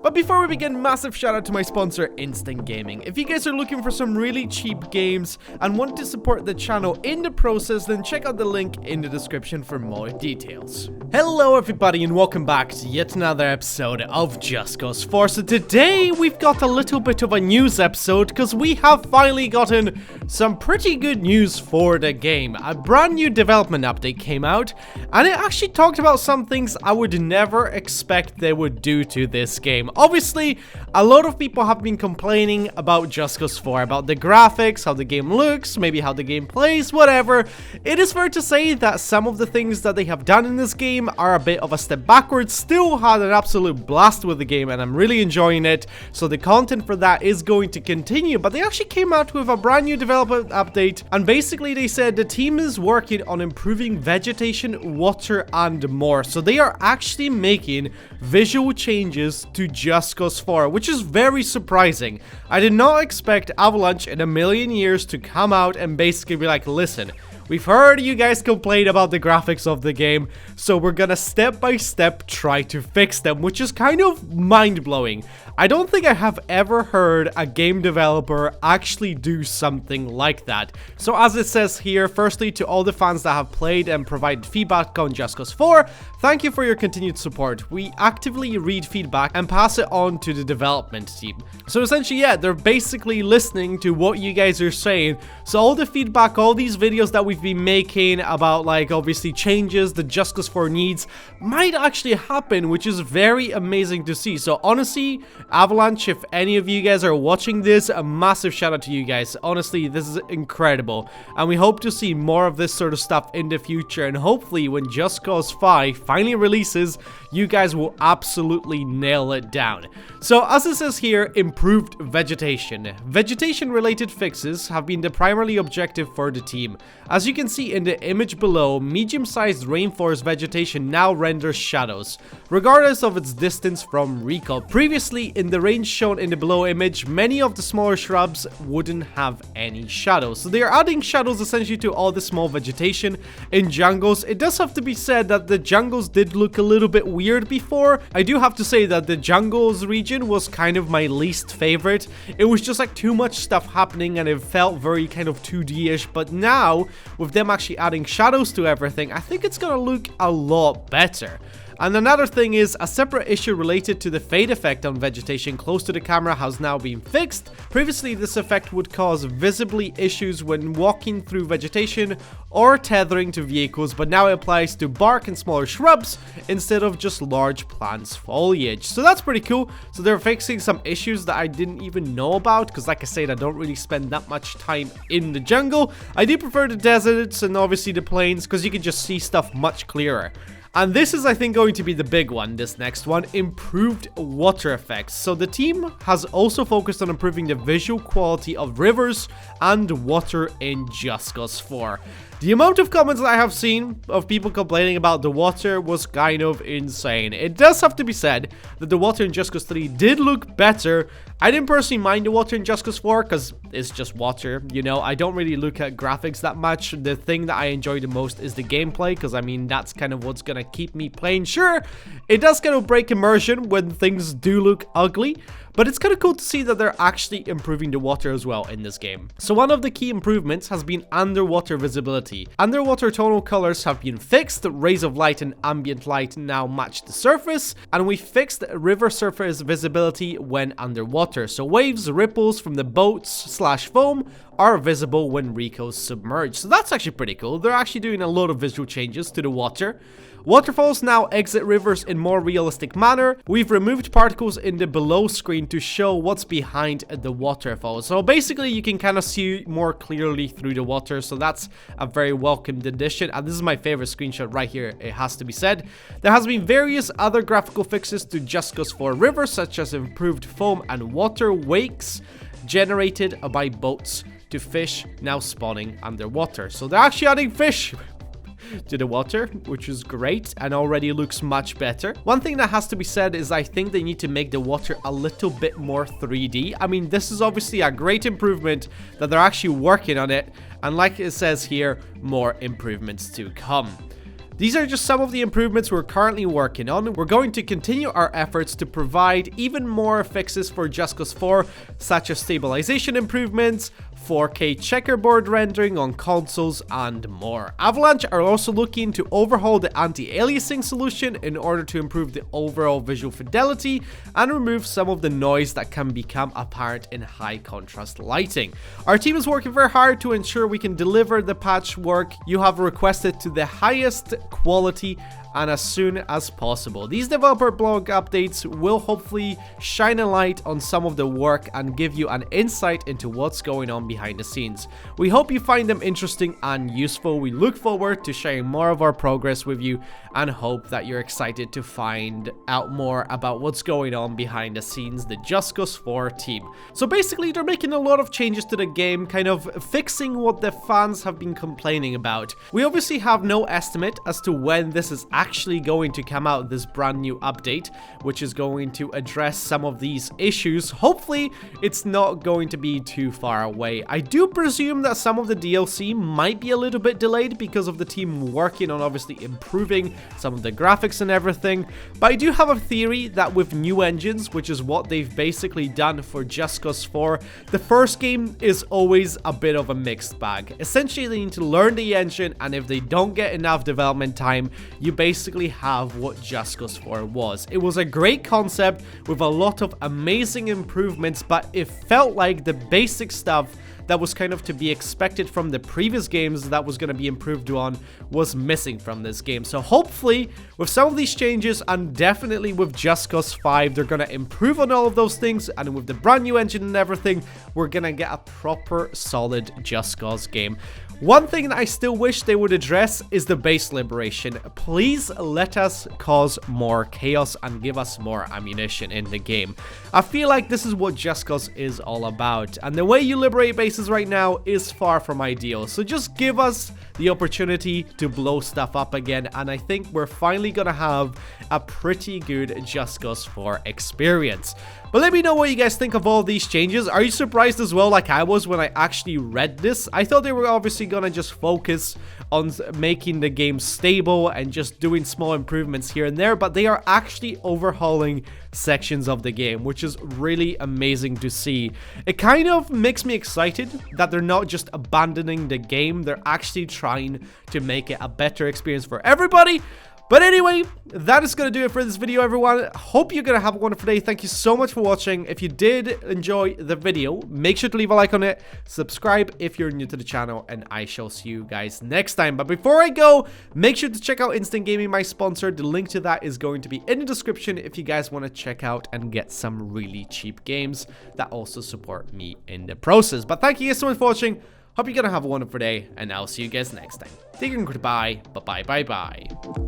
But before we begin, massive shout out to my sponsor, Instant Gaming. If you guys are looking for some really cheap games and want to support the channel in the process, then check out the link in the description for more details. Hello everybody and welcome back to yet another episode of Just Cause 4. So today we've got a little bit of a news episode because we have finally gotten some pretty good news for the game. A brand new development update came out and it actually talked about some things I would never expect they would do to this game. Obviously, a lot of people have been complaining about Just Cause 4, about the graphics, how the game looks, maybe how the game plays, whatever. It is fair to say that some of the things that they have done in this game are a bit of a step backwards. Still had an absolute blast with the game and I'm really enjoying it, so the content for that is going to continue. But they actually came out with a brand new development update and basically they said the team is working on improving vegetation, water and more. So they are actually making visual changes to Just Cause 4, which is very surprising. I did not expect Avalanche in a million years to come out and basically be like, listen, we've heard you guys complain about the graphics of the game, so we're gonna step by step try to fix them, which is kind of mind-blowing. I don't think I have ever heard a game developer actually do something like that. So as it says here, firstly to all the fans that have played and provided feedback on Just Cause 4, thank you for your continued support. We actively read feedback and pass it on to the development team. So essentially, yeah, they're basically listening to what you guys are saying. So all the feedback, all these videos that we've been making about like obviously changes the Just Cause 4 needs might actually happen, which is very amazing to see. So honestly, Avalanche, if any of you guys are watching this, a massive shout out to you guys. Honestly, this is incredible and we hope to see more of this sort of stuff in the future, and hopefully when Just Cause 5 finally releases, you guys will absolutely nail it down. So as it says here, improved vegetation. Vegetation related fixes have been the primary objective for the team. As you can see in the image below, medium-sized rainforest vegetation now renders shadows, regardless of its distance from recoil. Previously, in the range shown in the below image, many of the smaller shrubs wouldn't have any shadows. So they are adding shadows essentially to all the small vegetation in jungles. It does have to be said that the jungles did look a little bit weird before. I do have to say that the jungles region was kind of my least favorite. It was just like too much stuff happening and it felt very kind of 2D-ish, but now with them actually adding shadows to everything, I think it's gonna look a lot better. And another thing is, a separate issue related to the fade effect on vegetation close to the camera has now been fixed. Previously, this effect would cause visibly issues when walking through vegetation or tethering to vehicles, but now it applies to bark and smaller shrubs instead of just large plants' foliage. So that's pretty cool. So they're fixing some issues that I didn't even know about, because like I said, I don't really spend that much time in the jungle. I do prefer the deserts and obviously the plains, because you can just see stuff much clearer. And this is, I think, going to be the big one, this next one, improved water effects. So the team has also focused on improving the visual quality of rivers and water in Just Cause 4. The amount of comments that I have seen of people complaining about the water was kind of insane. It does have to be said that the water in Just Cause 3 did look better. I didn't personally mind the water in Just Cause 4 because it's just water, you know. I don't really look at graphics that much. The thing that I enjoy the most is the gameplay, because I mean, that's kind of what's gonna keep me playing. Sure, it does kind of break immersion when things do look ugly, but it's kind of cool to see that they're actually improving the water as well in this game. So one of the key improvements has been underwater visibility. Underwater tonal colors have been fixed, rays of light and ambient light now match the surface, and we fixed river surface visibility when underwater. So waves, ripples from the boats/foam are visible when recoils submerge. So that's actually pretty cool. They're actually doing a lot of visual changes to the water. Waterfalls now exit rivers in more realistic manner. We've removed particles in the below screen to show what's behind the waterfall. So basically you can kind of see more clearly through the water. So that's a very welcomed addition. And this is my favorite screenshot right here, it has to be said. There has been various other graphical fixes to Just Cause 4 rivers, such as improved foam and water wakes generated by boats to fish now spawning underwater. So they're actually adding fish to the water, which is great and already looks much better. One thing that has to be said is I think they need to make the water a little bit more 3D. I mean, this is obviously a great improvement that they're actually working on it, and like it says here, more improvements to come. These are just some of the improvements we're currently working on. We're going to continue our efforts to provide even more fixes for Just Cause 4, such as stabilization improvements, 4K checkerboard rendering on consoles, and more. Avalanche are also looking to overhaul the anti-aliasing solution in order to improve the overall visual fidelity and remove some of the noise that can become apparent in high contrast lighting. Our team is working very hard to ensure we can deliver the patchwork you have requested to the highest quality and as soon as possible. These developer blog updates will hopefully shine a light on some of the work and give you an insight into what's going on behind the scenes. We hope you find them interesting and useful. We look forward to sharing more of our progress with you and hope that you're excited to find out more about what's going on behind the scenes, the Just Cause 4 team. So basically, they're making a lot of changes to the game, kind of fixing what the fans have been complaining about. We obviously have no estimate as to when this is actually going to come out, this brand new update, which is going to address some of these issues. Hopefully, it's not going to be too far away. I do presume that some of the DLC might be a little bit delayed because of the team working on obviously improving some of the graphics and everything, but I do have a theory that with new engines, which is what they've basically done for Just Cause 4, the first game is always a bit of a mixed bag. Essentially, they need to learn the engine, and if they don't get enough development time, you basically have what Just Cause 4 was. It was a great concept with a lot of amazing improvements, but it felt like the basic stuff that was kind of to be expected from the previous games that was going to be improved on was missing from this game. So hopefully with some of these changes, and definitely with Just Cause 5, they're going to improve on all of those things, and with the brand new engine and everything, we're going to get a proper solid Just Cause game. One thing that I still wish they would address is the base liberation. Please let us cause more chaos and give us more ammunition in the game. I feel like this is what Just Cause is all about, and the way you liberate bases right now is far from ideal. So just give us the opportunity to blow stuff up again, and I think we're finally gonna have a pretty good Just Cause 4 experience. But let me know what you guys think of all these changes. Are you surprised as well, like I was when I actually read this? I thought they were obviously gonna just focus on making the game stable and just doing small improvements here and there, but they are actually overhauling sections of the game, which is really amazing to see. It kind of makes me excited that they're not just abandoning the game, they're actually trying to make it a better experience for everybody. But anyway, that is going to do it for this video, everyone. Hope you're going to have a wonderful day. Thank you so much for watching. If you did enjoy the video, make sure to leave a like on it, subscribe if you're new to the channel, and I shall see you guys next time. But before I go, make sure to check out Instant Gaming, my sponsor. The link to that is going to be in the description if you guys want to check out and get some really cheap games that also support me in the process. But thank you guys so much for watching. Hope you're going to have a wonderful day, and I'll see you guys next time. Take care and goodbye. Bye-bye.